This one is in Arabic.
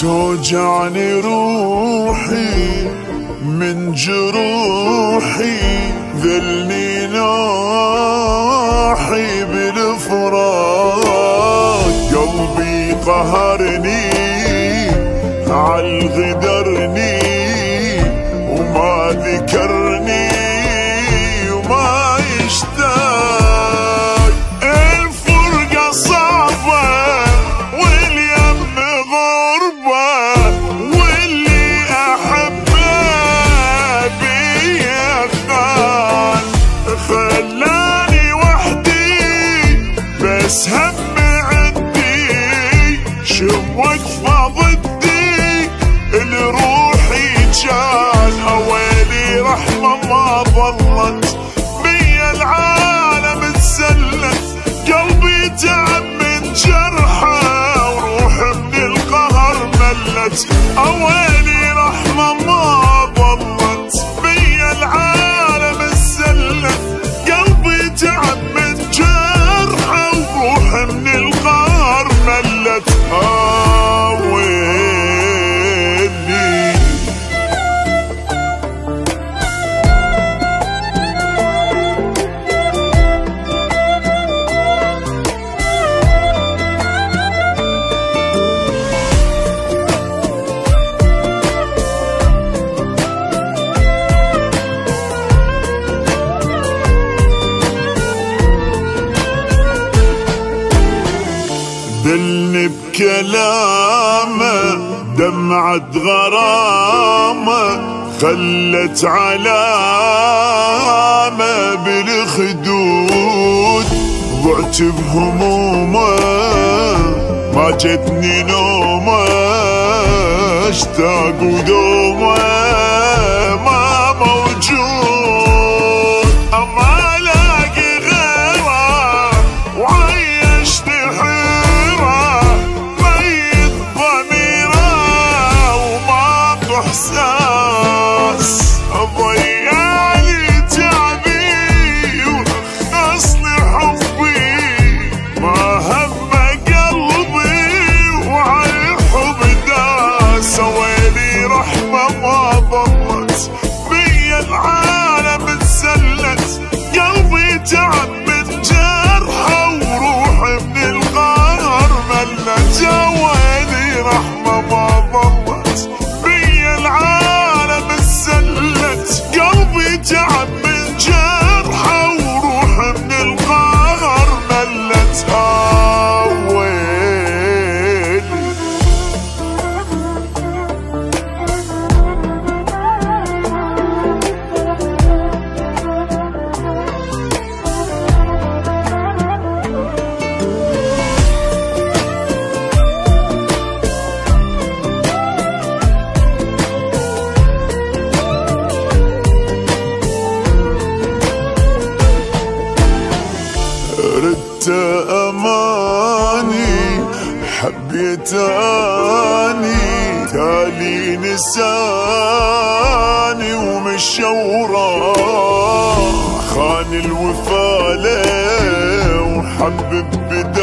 توجعني روحي من جروحي، ذلني ناحي بالفراق، قلبي قهرني عالغدرني وما ذكرني وما يشتاق. الفرقة صعبة واليم غربة، واللي أحبه بيه خان، خلاني وحدي بس هم عندي وقفة ضدي لروحي جان. اويلي رحمة ما ظلت بيا العالم تسلت، قلبي تعب من جرحه وروح من القهر ملت. اويلي رحمة ما ظلت بيا العالم تسلت، قلبي تعب من جرحه وروح من القهر ملت. دلني بكلامه دمعة غرامه، خلت علامة بالخدود، ضعت بهمومه ما جتني نومه، اشتاق ودومه ما موجود. اما الاقي غيره وعيشت احساس، ضيعلي تعبي ورخصلي حبي، ما هم قلبي وعالحب داس. ويلي رحمة ما ضلت بيا العالم تسلت، قلبي تعب من جرحه وروح من القهر ملت. ويلي رحمة ما ضلت العالم تسلت، قلبي تعب من جرحه وروح من القهر ملت. ردت أماني حبيت أني، تالي نساني ومشى وراه، خان الوفا له وحبب بداني.